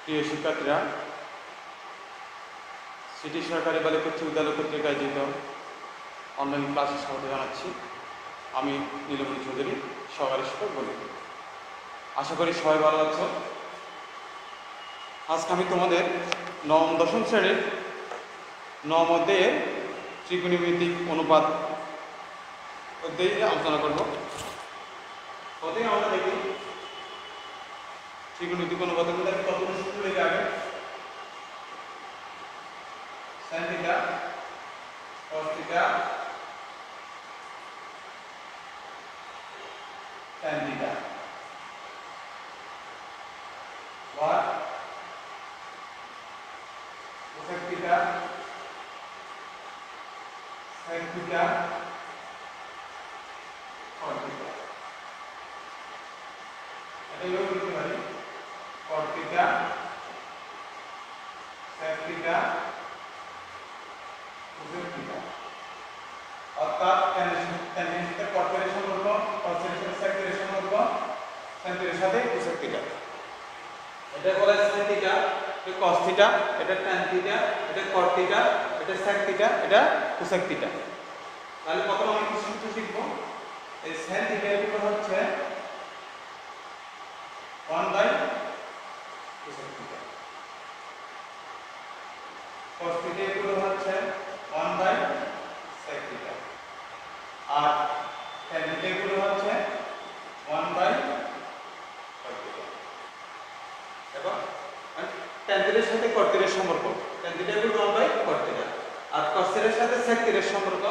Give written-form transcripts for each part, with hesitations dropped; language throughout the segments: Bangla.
প্রিয় শিক্ষার্থীরা, সিটি সরকারি বালিকা উচ্চ বিদ্যালয় কর্তৃক আয়োজিত অনলাইন ক্লাসে স্বাগত জানাচ্ছি। আমি নীলমণি চৌধুরী, সহকারী শিক্ষক বলি। আশা করি সবাই ভালো আছো। আজকে আমি তোমাদের নবম দশম শ্রেণীর নবম অধ্যায়ের ত্রিকোণমিতিক অনুপাত অধ্যায় নিয়ে আলোচনা করব। প্রথমে আমরা দেখি ত্রিকোণমিতিক অনুপাতের মধ্যে আমি কতগুলো সূত্র লিখে আগে sin theta cos theta tan theta और cosec theta sin theta cos theta এটা হলো লিখতে পারি cos theta sin theta cosec theta অর্থাৎ tan এর সাথে cos এর সম্পর্ক, cos এর সাথে sec এর সম্পর্ক, sin এর সাথে cosec थीटा। এটা বলা হয় sin থিটা, এটা cos থিটা, এটা tan থিটা, এটা cot থিটা, এটা sec থিটা, এটা cosec থিটা। তাহলে প্রথমে আমরা কিছু সূত্র শিখব। এই sin থিটা এর উপর হচ্ছে 1/cosec থিটা, cos থিটা এর উপর হচ্ছে 1/sec থিটা, আর tan থিটা এর উপর হচ্ছে 1/cot থিটা। দেখো tan থিটার সাথে cot থিটার সম্পর্ক, tan theta equal to 1/cot theta, আর cos থিটার সাথে sec থিটার সম্পর্ক,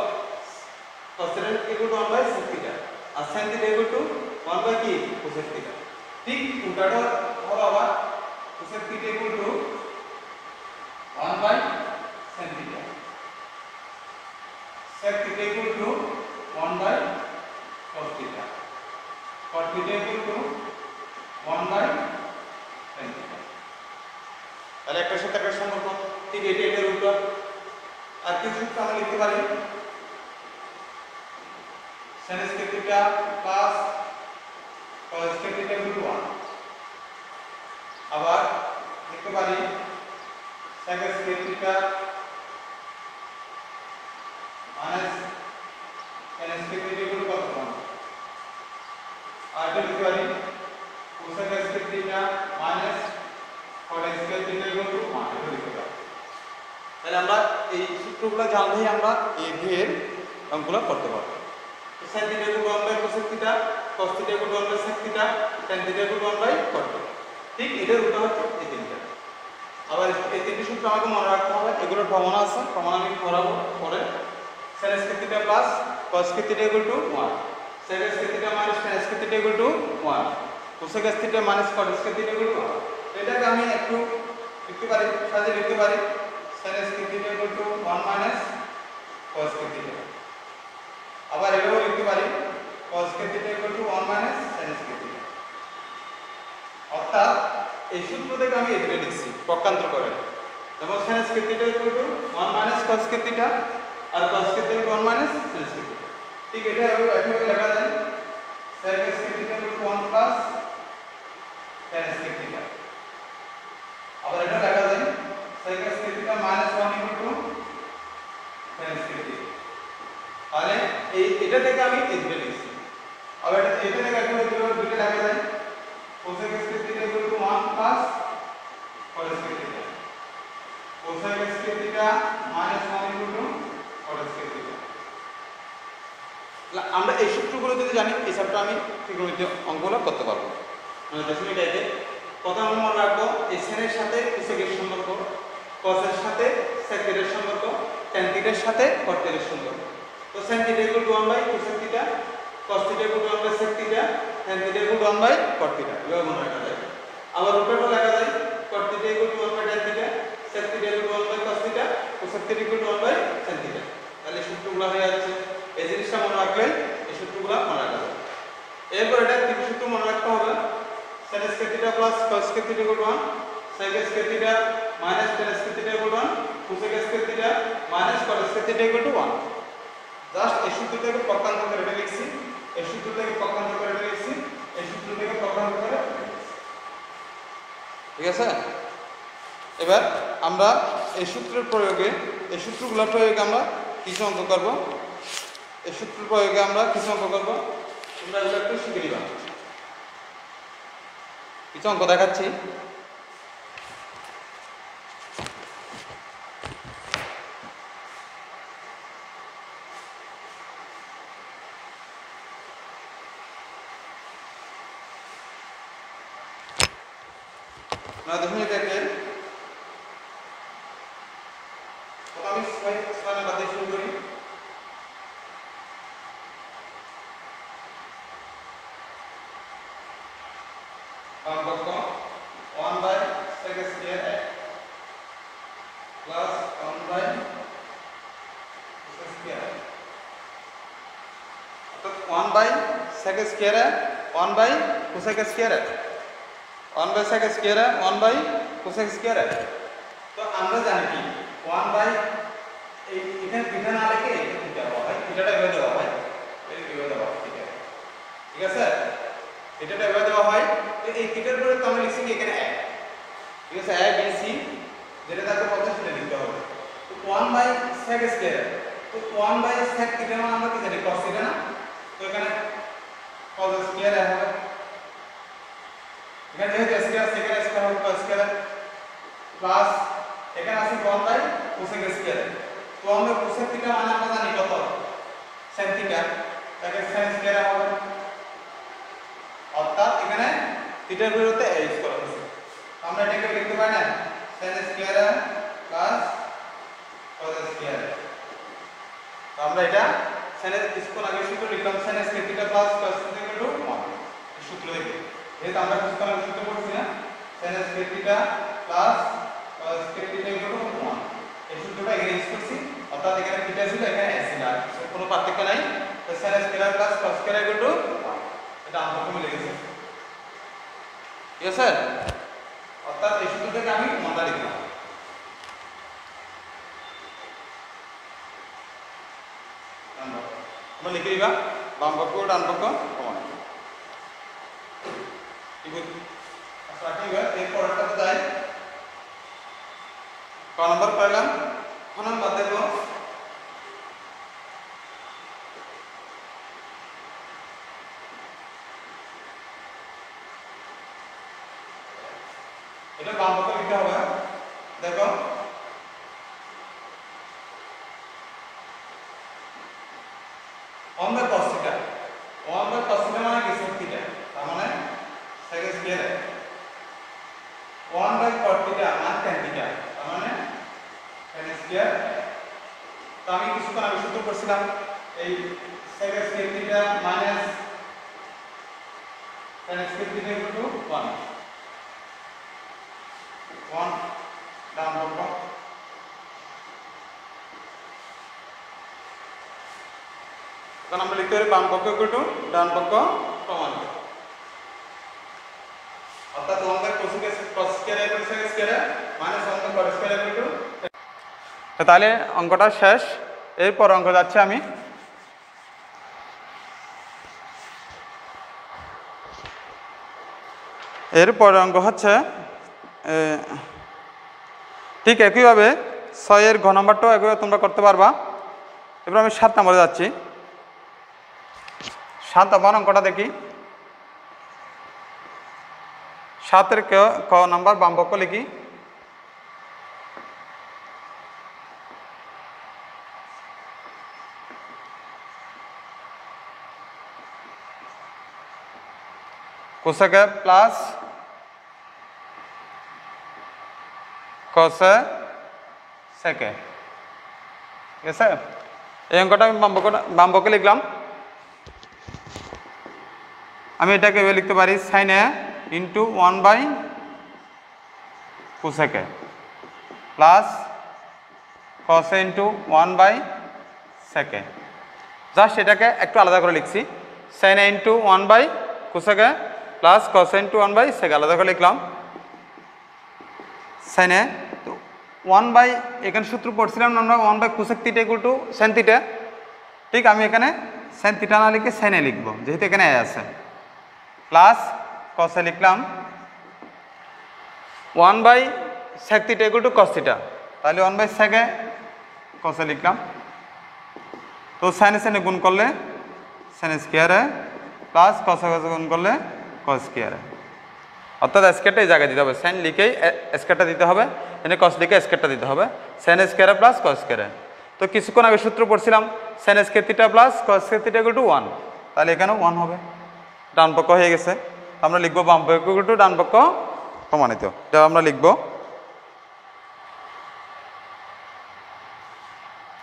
cos theta equal to 1/sec theta, আর sin theta equal to 1/cosec theta. ঠিক উল্টাটা হলো আবার cosec theta equal to 1/sin theta, sec theta equal to 1/cos theta, cot theta equal to 1/sin theta. তাহলে একটা সাথে একটা সম্পর্ক, ঠিক এটার উল্টো। আর কিছু সূত্র আমরা লিখতে পারি sin square theta plus cos square theta equal to 1। আবার লিখতে পারি sec square theta minus tan square theta equal to কত 1। আর এটা লিখতে পারি cosec square theta minus cot square theta equal to 1। এটা লিখতে পারি। তাহলে আমরা এই সূত্রগুলো জানলেই আমরা এই অধ্যায়ের অঙ্কগুলো করতে পারবো। sin theta equal to 1/cosec theta, cos theta equal to 1/sec theta, tan theta equal to 1/cot theta। ঠিক এটার উল্টো হচ্ছে এই তিনটা। আবার এই তিনটি সূত্র আমাকে মনে রাখতে হবে, এগুলোর প্রমাণ আছে, প্রমাণ আমি করাবো পরে। sin square theta plus cos square theta equal to 1, sec square theta minus tan square theta equal to 1, cosec theta minus cot square theta equal to 1। এটাকে আমি একটু লিখতে পারি, সাজিয়ে লিখতে পারি sin square theta equal to 1 minus cos square theta। আবার এটাও লিখতে পারি cos square theta equal to 1 minus sin square theta। অর্থাৎ এই সূত্র থেকে আমি এটা লিখছি পক্ষান্তর করে, যেমন sin square theta equal to 1 minus cos square theta R cos square theta equal to 1 minus sin square theta। ঠিক এটা একইভাবে লেখা যায় sec square theta equal to 1 plus tan square theta। আবার এটা লেখা যায় sec square theta minus 1 equal to tan square theta। তাহলে এটা থেকে আমি এটা লিখছি। আবার এটা থেকে একইভাবে দুটো লেখা যায় cosec square theta equal to 1 plus cot square theta, cosec square theta minus 1 equal to cot square theta। আমরা এই সূত্রগুলো যদি জানি, এই সবটা আমি ত্রিকোণমিতিক অঙ্কগুলো করতে পারবো। মানে দশমিক টাইপে প্রথমে আমরা মনে রাখবো এই sin এর সাথে cosec এর সম্পর্ক, cos এর সাথে sec এর সম্পর্ক, tan এর সাথে cot এর সম্পর্ক। তো sin theta equal to 1/cosec theta, cos theta equal to 1/sec theta, tan theta equal to 1/cot theta। এভাবে মনে রাখা যায়। আবার উল্টোটা লেখা যায় cot theta equal to 1/tan theta, sec theta equal to 1/cos theta, cosec theta equal to 1/sin theta। তাহলে সূত্রগুলো হয়ে যাচ্ছে। এই জিনিসটা মনে রাখলেন এই সূত্রগুলো মনে রাখা যায়। এরপর এটা তিনটি সূত্র মনে রাখতে হবে sin square theta plus cos square theta equal to 1, sec square theta minus tan square theta equal to 1, cosec square theta minus cot square theta equal to 1। Just এই সূত্র থেকে পক্ষান্তর করে এটা লিখছি, এই সূত্র থেকে পক্ষান্তর করে এটা লিখছি, এই সূত্র থেকে পক্ষান্তর করে ঠিক আছে। এবার আমরা এই সূত্রের প্রয়োগে এই সূত্রগুলোর প্রয়োগে আমরা কিছু অঙ্ক করব। এই সূত্রের প্রয়োগে আমরা কিছু অঙ্ক করব, তোমরা এগুলো একটু শিখে নিবা। কিছু অঙ্ক দেখাচ্ছি। দেখুন এটা একটা আমি 6 নাম্বার দিয়ে শুরু করি। বামপক্ষ 1/sec square plus 1/cos square, অর্থাৎ 1/sec square 1/cos square 1/sec square 1/cos square. তো আমরা জানি কি 1 এই এখানে থিটা না লিখে এটা থিটা হয়, থিটাটা এভাবে দেওয়া হয়, এভাবে দেওয়া হয়, ঠিক আছে, থিটাটা এভাবে দেওয়া হয়। তো এই থিটার পরে তো আমরা লিখছি কি এখানে a, ঠিক আছে, a b c যেটা তাকে কত সেটা লিখতে হবে। তো 1/sec স্কয়ার, তো 1/sec থিটা মানে আমরা কি জানি cos থিটা না, তো এখানে cos স্কয়ার হবে, এখানে যেহেতু স্কয়ার সেকেন্ড স্কয়ার হবে cos স্কয়ার প্লাস এখানে আছে 1/cos স্কয়ার। তো আমরা cos থিটা মানে আমরা জানি কত sin থিটা, তাকে sin স্কয়ার হবে, অর্থাৎ এখানে থিটার বিরুদ্ধে a ইউজ করা হয়েছে। আমরা এটাকে লিখতে পারি না sin square plus cos square. তো আমরা এটা sin এর কিছুক্ষণ আগে সূত্র লিখলাম sin square theta plus cos theta equal to 1, এই সূত্র থেকে যেহেতু আমরা কিছুক্ষণ আগে সূত্র পড়ছি না sin square theta plus cos square theta equal to 1, এই সূত্রটা এখানে ইউজ করছি, অর্থাৎ এখানে থিটা ছিল এখানে a ছিল, আর কোনো পার্থক্য নাই। তো sin square plus cos square equal to 1, এটা আমরা মিলে গেছে, ঠিক আছে, অর্থাৎ এই সূত্র থেকে আমি মনটা লিখলাম। আমরা লিখে দিবা বাম পক্ষ ডান পক্ষ সমান, আচ্ছা ঠিক আছে। এর পরেরটাতে যাই, ক নম্বর পাইলাম, ক নম্বর দেখো এটা বাম পক্ষ লিখতে হবে। দেখো 1/cos থিটা, 1/cos থিটা মানে কি sec থিটা, তার মানে sec স্কয়ার, 1/cot থিটা মানে tan থিটা, তার মানে tan স্কয়ার। তো আমি কিছুক্ষণ আগে সূত্র করছিলাম এই sec square theta minus tan square theta equal to 1, 1 ডান পক্ষ, এখন আমরা লিখতে পারি বাম পক্ষ ইকুয়াল টু ডান পক্ষ সমান, অর্থাৎ 1/cos square equal two sec square minus 1/cot square equal two. তাহলে অঙ্কটা শেষ। এরপর অঙ্ক যাচ্ছে আমি, এরপর অঙ্ক হচ্ছে ঠিক একইভাবে 6 এর ঘ নম্বরটাও একইভাবে তোমরা করতে পারবা। এবার আমি 7 নম্বরে যাচ্ছি। 7 নম্বর অঙ্কটা দেখি। 7 এর ক নম্বর বাম পক্ষ লিখি, cosec প্লাস cos sec, ঠিক আছে। এই অঙ্কটা আমি বাম পক্ষে লিখলাম। আমি এটাকে এভাবে লিখতে পারি sin a into 1/cosec plus cos a into 1/sec, just এটাকে একটু আলাদা করে লিখছি, sin a into 1/cosec plus cos a into 1/sec আলাদা করে লিখলাম। sin a তো 1 এখানে সূত্র পড়ছিলাম আমরা 1/cosec theta equal two sin theta, ঠিক আমি এখানে sin থিটা না লিখে sin a লিখবো যেহেতু এখানে a আছে, প্লাস cos a লিখলাম 1/, sec theta equal to cos theta, তাহলে 1 বাই sec এ cos এ লিখলাম। তো sin এ sin এ গুণ করলে sin square a plus cos এ গুণ করলে cos স্কয়ার এ, অর্থাৎ স্কয়ারটা এই জায়গায় দিতে হবে, sin লিখেই স্কয়ারটা দিতে হবে, এখানে cos লিখে স্কয়ারটা দিতে হবে, sin square a plus cos square এ। তো কিছুক্ষণ আগে সূত্র পড়ছিলাম sin square theta plus cos square theta equal to 1, তাহলে এখানেও 1 হবে, ডান পক্ষ হয়ে গেছে। আমরা লিখব বাম পক্ষ ইকুয়াল টু ডান পক্ষ প্রমাণিত, এটা আমরা লিখব,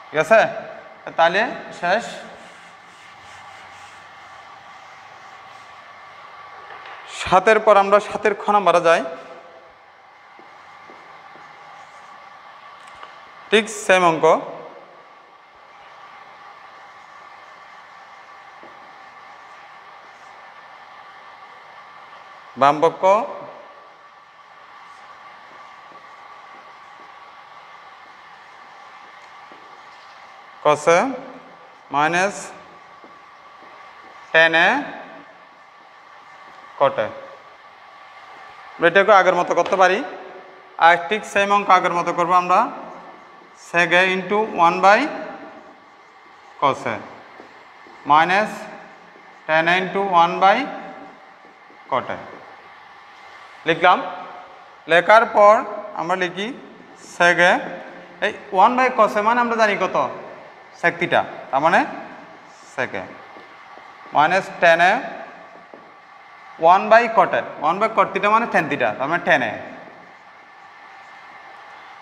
ঠিক আছে। তাহলে শেষ। সাতের পর আমরা 7 খ নাম্বারে যাই, ঠিক সেম অঙ্ক। বাম পক্ষ cos a minus tan A cot এ, এটাকে আগের মতো করতে পারি, আর ঠিক সেম অঙ্ক আগের মতো করবো আমরা, sec a into 1 by cos a minus tan a into 1 by cot a লিখলাম। লেখার পর আমরা লিখি sec a, এই 1 বাই cos এ মানে আমরা জানি কত sec theta, তার মানে sec a minus tan a 1 by cot a, 1 by cot theta মানে tan theta, তার মানে tan a।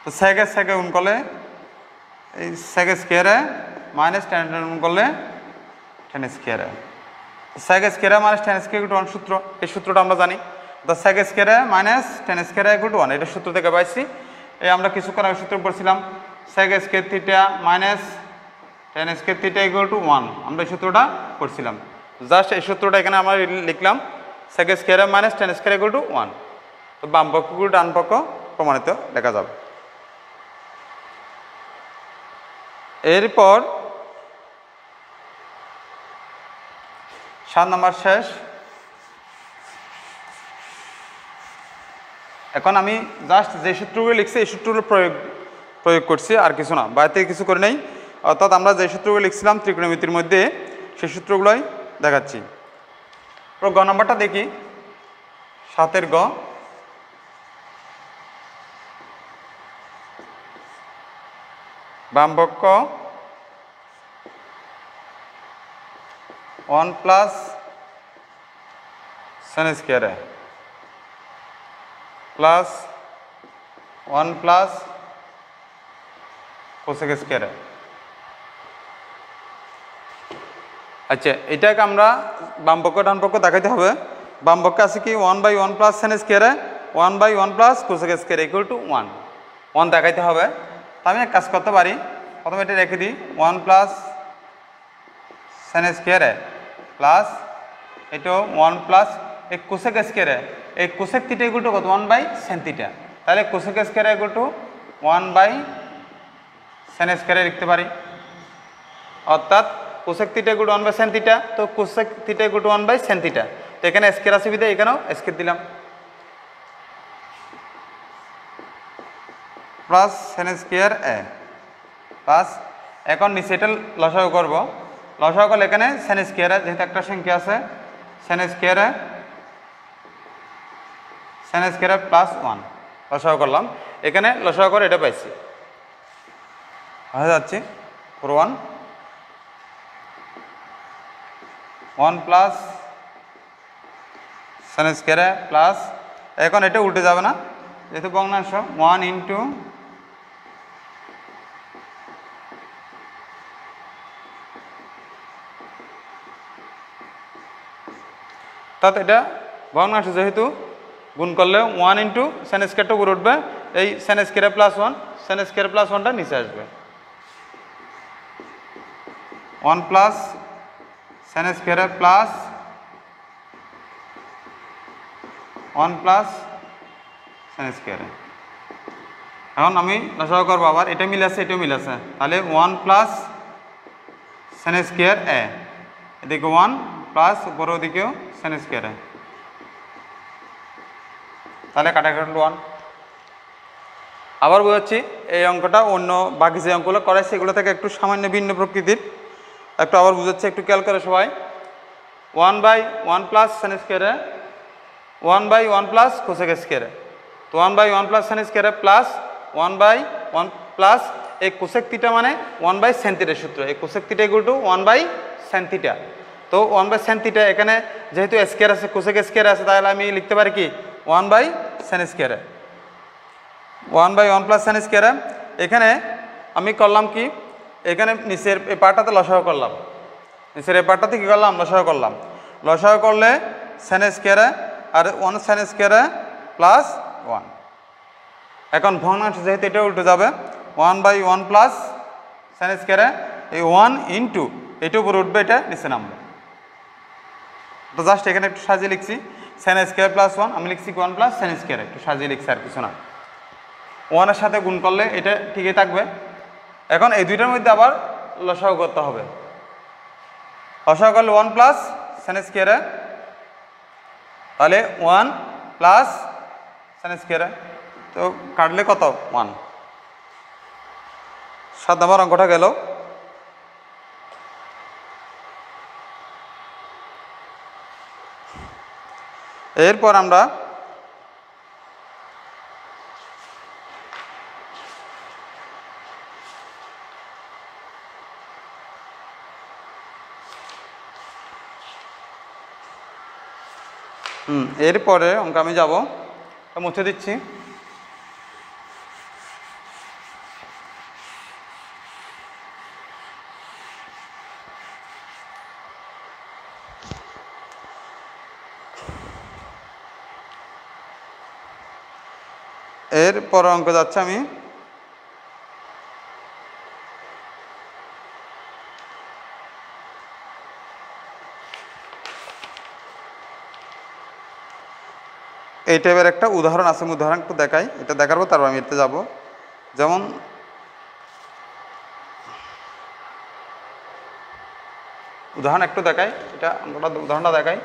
তো sec a গুণ করলে এই sec স্কয়ার এ মাইনাস tan গুণ করলে tan square A, sec square A minus tan square equal to 1 সূত্র, এই সূত্রটা আমরা জানি। তো sec square A minus tan square equal to 1, এটা সূত্র থেকে পাইছি। এই আমরা কিছুক্ষণ আগে সূত্র পড়ছিলাম sec square theta minus tan square theta equal to 1, আমরা এই সূত্রটা পড়ছিলাম, জাস্ট এই সূত্রটা এখানে আমরা লিখলাম, sec square A minus tan square equal to 1। তো বাম পক্ষ ডান পক্ষ প্রমাণিত লেখা যাবে। এরপর 7 নম্বর শেষ। এখন আমি জাস্ট যে সূত্রগুলো লিখছি এই সূত্রগুলো প্রয়োগ করছি, আর কিছু না, বাইরে থেকে কিছু করে নেই। অর্থাৎ আমরা যে সূত্রগুলো লিখছিলাম ত্রিকোণমিতির মধ্যে সেই সূত্রগুলোই দেখাচ্ছি। গ নম্বরটা দেখি, 7 গ, বাম পক্ষ 1 plus sin square a plus 1 plus cosec square এ। আচ্ছা, এটাকে আমরা বাম পক্ষ ডান পক্ষ দেখাইতে হবে। বাম পক্ষে আছে কি 1 by 1 plus sin square a 1 by 1 plus cosec square equal to 1 দেখাইতে হবে। তো আমি এক কাজ করতে পারি, প্রথমে এটা রেখে দিই 1 plus sin square a plus এটা 1 প্লাস এই cosec স্কয়ার এ, এই cosec থিটা ইকুয়াল টু কত 1 বাই sin থিটা, তাহলে cosec square equal to 1 by sin square লিখতে পারি। অর্থাৎ cosec theta equal to 1 by sin theta, তো cosec theta equal to 1 by sin theta, তো এখানে স্কয়ার আছে বিধায় এখানেও স্কয়ার দিলাম, plus sin square a plus, এখন নিচে এটা লসাগু করব, লসাগু করলে এখানে sin স্কয়ার এ যেহেতু একটা সংখ্যা আছে sin স্কয়ার এ প্লাস 1 লসাগু করলাম, এখানে লসাগু করে এটা পাইছি, হয়ে যাচ্ছে 1 plus sin square a plus, এখন এটা উল্টে যাবে না যেহেতু ভগ্নাংশ, 1 ইন্টু অর্থাৎ এটা ভগ্নাংশ যেহেতু গুণ করলে 1 ইন্টু sin স্কয়ারটা উপরে উঠবে, এই sin square plus 1, sin square plus 1টা নিচে আসবে, 1 plus sin square plus 1 plus sin square. এখন আমি লসাগু করবো, আবার এটা মিল আছে এটাও মিল আছে, তাহলে 1 প্লাস sin স্কয়ার এ, এদিকে 1 প্লাস উপরের দিকেও sin স্কয়ার এ, তাহলে কাটাকাটি 1, আবার বোঝাচ্ছি, এই অঙ্কটা অন্য বাকি যে অঙ্কগুলো করায় সেগুলো থেকে একটু সামান্য ভিন্ন প্রকৃতির। একটু আবার বুঝাচ্ছি, একটু খেয়াল করে সবাই। 1/1 প্লাস সাইন স্কোয়ারে 1/1 প্লাস কোসেক স্কোয়ারে, তো 1/1 প্লাস সাইন স্কোয়ারে প্লাস 1/1 প্লাস এই কোসেক থিটা মানে 1/sin থিটার সূত্র। এই cosec theta equal two 1/sin theta. তো 1/sin থিটা এখানে যেহেতু স্কোয়ার আছে, কোসেক স্কোয়ার আছে, তাহলে আমি লিখতে পারি কি 1/sin স্কোয়ারে 1/1 প্লাস সাইন স্কোয়ারে। এখানে আমি করলাম কি, এখানে নিচের এই পার্টটাতে লসাগু করলাম, নিচের এই পার্টটাতে কী করলাম, লসাগু করলাম। লসাগু করলে সাইন স্কোয়ারে আর 1 সাইন স্কোয়ারে প্লাস 1। এখন ভগ্নাংশ যেহেতু এটা উল্টে যাবে, 1/1 প্লাস সাইন স্কোয়ারে এই 1 ইন্টু এটা উপরে উঠবে, এটা নিচে নামবে। তো জাস্ট এখানে একটু সাজিয়ে লিখছি সাইন স্কোয়ার প্লাস 1, আমি লিখছি 1 প্লাস সাইন স্কোয়ার, একটু সাজিয়ে লিখছি আর কিছু না। 1-এর সাথে গুণ করলে এটা ঠিকই থাকবে। এখন এই দুইটার মধ্যে আবার লসাগু করতে হবে। লসাগু করলে 1 প্লাস সাইন স্কোয়ারে, তাহলে 1 প্লাস সাইন স্কোয়ারে, তো কাটলে কত 1। 7 নম্বর অঙ্কটা গেল। এরপর আমরা এরপরে অঙ্ক আমি যাব, মুছে দিচ্ছি। এরপর অঙ্ক যাচ্ছে আমি এই টাইপের একটা উদাহরণ আছে, উদাহরণ একটু দেখাই, এটা দেখাবো তারপর আমি এতে যাব। যেমন উদাহরণ একটু দেখাই, এটা অঙ্কটা উদাহরণটা দেখাই।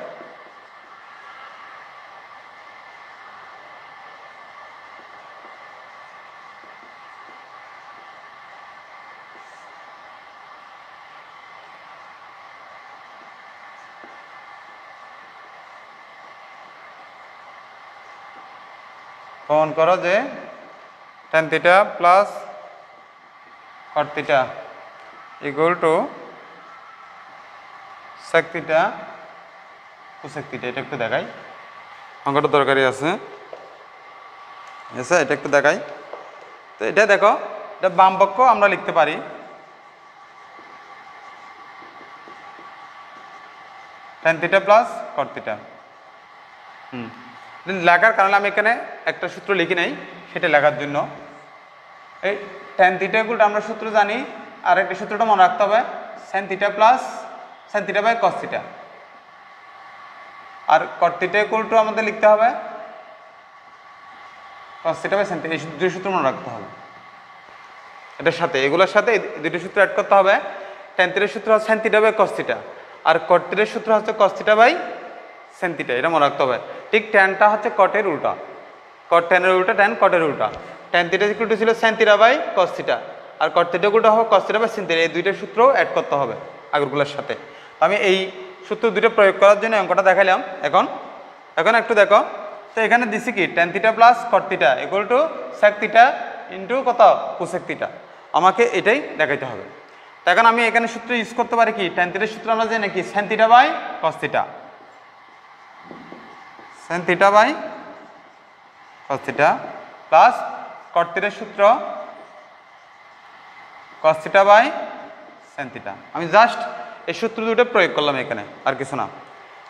প্রমাণ করো যে tan theta plus cot theta equal two sec theta cosec theta. এটা একটু দেখাই, অঙ্কটা দরকারি আছে, এটা একটু দেখাই। তো এটা দেখো, এটা বাম পক্ষ আমরা লিখতে পারি tan theta plus cot theta. লেখার কারণে আমি এখানে একটা সূত্র লিখি নাই, সেটা লেখার জন্য। এই tan থিটা ইকুয়াল টু আমরা সূত্র জানি, আর একটা সূত্রটা মনে রাখতে হবে sin theta plus sin theta by cos theta, আর cot থিটা ইকুয়াল টু আমাদের লিখতে হবে cos theta by sin theta. এই দুই সূত্র মনে রাখতে হবে। এটার সাথে এগুলোর সাথে দুটো সূত্র অ্যাড করতে হবে। tan থিটার সূত্র হচ্ছে sin theta by cos theta, আর cot থিটার সূত্র হচ্ছে cos theta by sin theta, এটা মনে রাখতে হবে। ঠিক ট্যানটা হচ্ছে কটের উল্টা, cot tan-এর উল্টা tan cot-এর উল্টা। tan থিটা ইকুয়াল টু ছিল sin theta by cos theta, আর cot থিটা ইকুয়াল টু হবে cos theta by sin theta. এই দুইটা সূত্র অ্যাড করতে হবে আগেরগুলোর সাথে। আমি এই সূত্র দুটো প্রয়োগ করার জন্য অঙ্কটা দেখাইলাম। এখন একটু দেখো, তো এখানে দিছি কি tan theta plus cot theta equal two sec theta into কত cosec থিটা, আমাকে এটাই দেখাইতে হবে। তো এখন আমি এখানে সূত্র ইউজ করতে পারি কি, tan থিটার সূত্র আমরা জানি কি sin theta by cos theta, sin theta by cos theta plus cot থিটার সূত্র cos theta by sin theta. আমি জাস্ট এই সূত্র দুটো প্রয়োগ করলাম এখানে, আর কিছু না।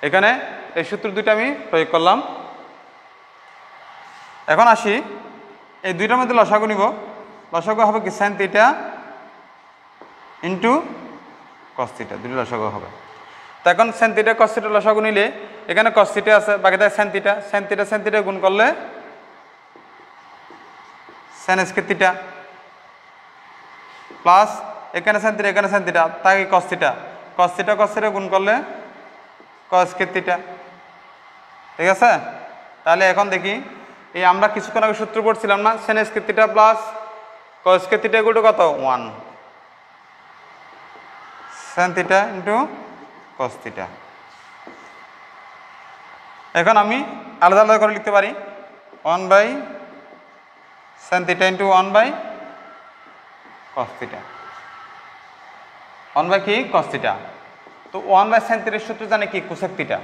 এখানে এই সূত্র দুটো আমি প্রয়োগ করলাম। এখন আসি, এই দুইটার মধ্যে লসাগু নিব। লসাগু হবে কি sin theta into cos theta, দুটো লসাগু হবে। তো এখন sin থিটা cos থিটা লসাগু নিলে এখানে cos থিটা আছে, বাকি থাকে sin থিটা। sin থিটা গুণ করলে sin স্কয়ার থিটা প্লাস এখানে sin থিটা এখানে sin থিটা, তাকে cos থিটা cos থিটা গুণ করলে cos স্কয়ার থিটা। ঠিক আছে, তাহলে এখন দেখি এই আমরা কিছুক্ষণ আগে সূত্র পড়ছিলাম না, sin square theta plus cos square theta equal to কত 1 sin theta into cos theta. এখন আমি আলাদা আলাদা করে লিখতে পারি 1 by sin theta into 1 by cos theta, 1 by কি কস থিটা। তো 1 বাই সেন থিটার সূত্র জানে কি cosec theta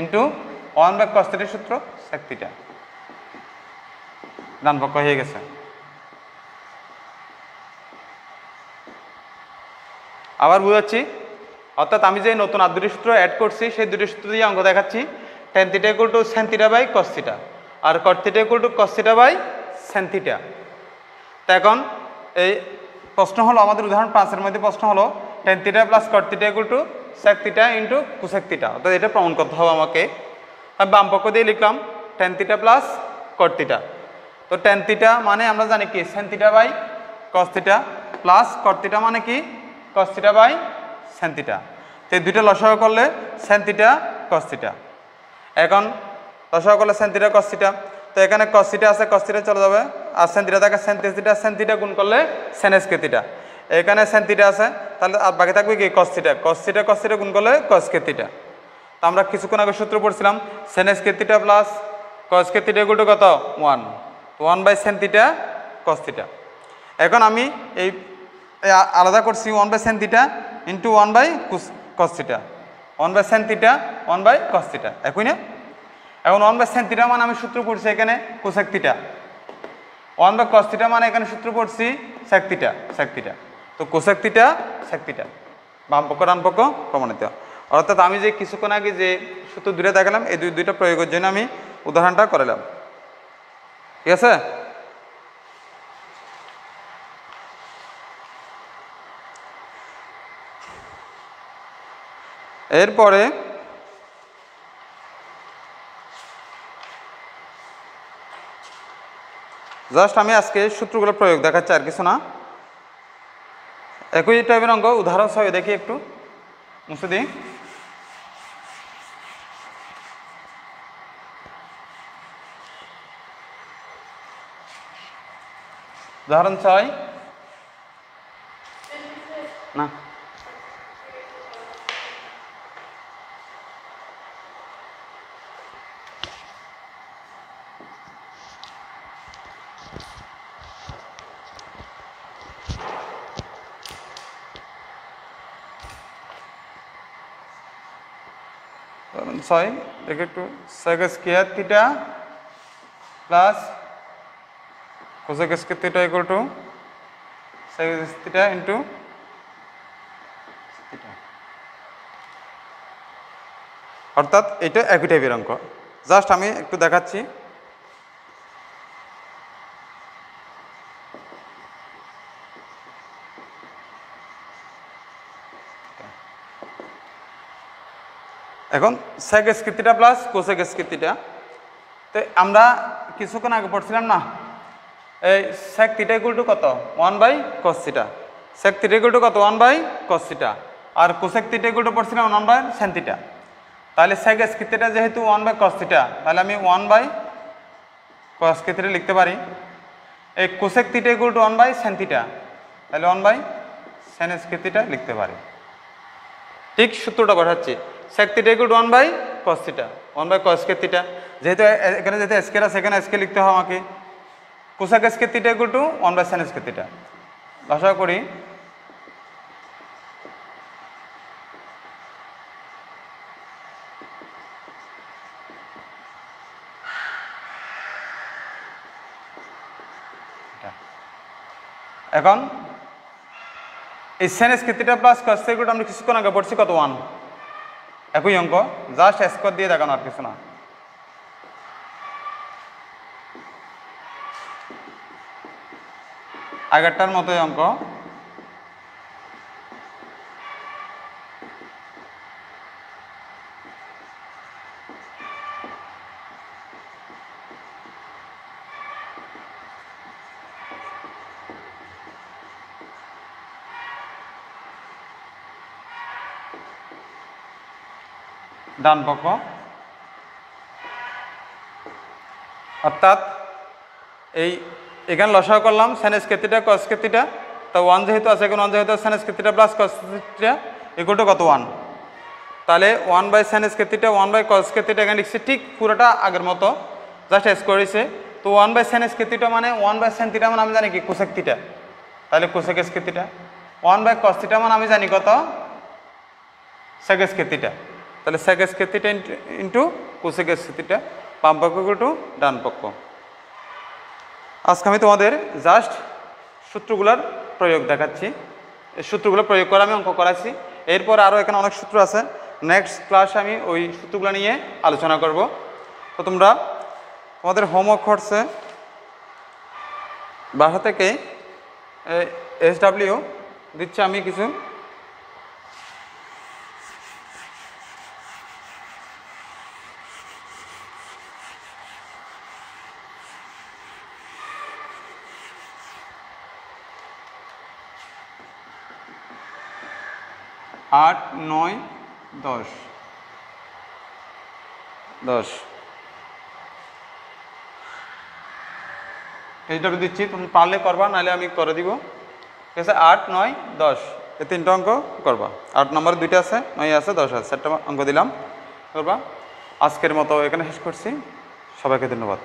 into 1 by cos থিটার সূত্র সেক থিটা, ডান পক্ষ হয়ে গেছে। আবার বুঝাচ্ছি, অর্থাৎ আমি যে নতুন আর দুটি সূত্র অ্যাড করছি সেই দুটি সূত্র দিয়ে অঙ্ক দেখাচ্ছি। Tan theta equal to sin theta by cos theta আর cot theta equal to cos theta by sin theta. তো এখন এই প্রশ্ন হলো, আমাদের উদাহরণ 5-এর মধ্যে প্রশ্ন হলো tan theta plus cot theta equal to sec theta into cosec theta, অর্থাৎ এটা প্রমাণ করতে হবে আমাকে। আমি বাম পক্ষ দিয়ে লিখলাম tan theta plus cot theta. তো টেন থিটা মানে আমরা জানি কি sin theta by cos theta plus cot theta মানে কি cos theta by sin theta. তো এই দুইটা লসাগু করলে সেন থিটা কস থিটা। এখন লসাগু করলে সেন থিটা কস থিটা, তো এখানে কস থিটা আছে, কস থিটা চলে যাবে, আর সেন থিটা থাকে সেন থিটা, সেন থিটা গুণ করলে সেন স্কয়ার থিটা। এখানে সেন থিটা আছে, তাহলে আর বাকি থাকবে কি cos theta, cos theta cos theta গুণ করলে কস স্কয়ার থিটা। তো আমরা কিছুক্ষণ আগে সূত্র পড়ছিলাম sin square theta plus cos square theta equal to কত 1, 1 by sin theta cos theta. এখন আমি এই আলাদা করছি 1 by sin theta into 1 by cos theta, 1 by sin theta 1 by cos theta, একই না? এখন 1 বাই সেন থিটা মানে আমি সূত্র পড়ছি এখানে cosec theta, 1 by cos theta মানে এখানে সূত্র পড়ছি সেক থিটা, সেক থিটা। তো কোসেক থিটা সেক থিটা, বাম পক্ষ ডান পক্ষ প্রমাণিত। অর্থাৎ আমি যে কিছুক্ষণ আগে যে সূত্র দুটো দেখালাম এই দুইটা প্রয়োগের জন্য আমি উদাহরণটা করালাম, ঠিক আছে? এরপরে জাস্ট আমি আজকে সূত্রগুলো প্রয়োগ দেখাচ্ছি, আর কিছু না। একই টাইপের অঙ্ক উদাহরণ সহ দেখি, একটু মুছে দিই। উদাহরণ 6 না, উদাহরণ 6 দেখে একটু, sec square theta plus cosec square theta equal to sec theta into theta. অর্থাৎ এটা একই টাইপের অঙ্ক, জাস্ট আমি একটু দেখাচ্ছি। এখন sec square theta plus cosec square theta, তো আমরা কিছুক্ষণ আগে পড়ছিলাম না এই সেক থিটা ইকুয়াল টু কত 1 by cos theta, sec theta equal to কত 1 বাই কস থিটা, আর কোসেক থিটা ইকুয়াল টু পড়ছিলাম 1 বাই সেন থিটা। তাহলে সেক স্কয়ার থিটা যেহেতু 1 বাই কস থিটা, তাহলে আমি 1 বাই কস স্কয়ার থিটা লিখতে পারি। এই cosec theta equal to 1 by sin theta, তাহলে 1 বাই সেন স্কয়ার থিটা লিখতে পারি। ঠিক সূত্রটা বসাচ্ছি, sec theta equal to 1 by cos theta, 1 by cos square theta, যেহেতু এখানে যেহেতু স্কয়ার আছে এখানে স্কয়ার লিখতে হবে আমাকে। Cosec square theta equal to 1 by sin square theta, আশা করি এখন এই sin square theta plus cos square equal to আমরা কিছুক্ষণ আগে পড়ছি কত 1, একই অঙ্ক, জাস্ট স্কয়ার দিয়ে দেখানো, আর কিছু না। আগেরটার মতোই অঙ্ক, ডান পক্ষ অর্থাৎ এই এখানে লসাগু করলাম sin square theta cos square theta, তো 1 যেহেতু আছে, এখন 1 যেহেতু sin square theta plus cos theta equal to কত 1, তাহলে 1/sin square theta 1/cos square theta এখানে লিখছি ঠিক পুরোটা আগের মতো, জাস্ট স্কোয়ার হয়েছে। তো 1/sin স্কয়ার থিটা মানে 1/sin থিটা মানে আমি জানি কি কোসেক থিটা, তাহলে cosec square theta. 1/cos theta মানে আমি জানি কত sec স্কয়ার থিটা, তাহলে sec square theta into cosec square theta, বাম পক্ষ ইকুয়াল টু ডান পক্ষ। আজকে আমি তোমাদের জাস্ট সূত্রগুলোর প্রয়োগ দেখাচ্ছি, এই সূত্রগুলো প্রয়োগ করে আমি অঙ্ক করাচ্ছি। এরপর আরও এখানে অনেক সূত্র আছে, নেক্সট ক্লাসে আমি ওই সূত্রগুলো নিয়ে আলোচনা করব। তো তোমরা তোমাদের হোমওয়ার্ক হচ্ছে বাসা থেকে SW দিচ্ছি আমি কিছু, আট নয় দশ SW দিচ্ছি, তুমি পারলে করবা, নাহলে আমি করে দিব, ঠিক আছে। 8, 9, 10 এই 3টা অঙ্ক করবা। 8 নম্বরে 2টা আছে, 9 আছে, 10 আছে, 4টা অঙ্ক দিলাম করবা। আজকের মতো এখানে শেষ করছি, সবাইকে ধন্যবাদ।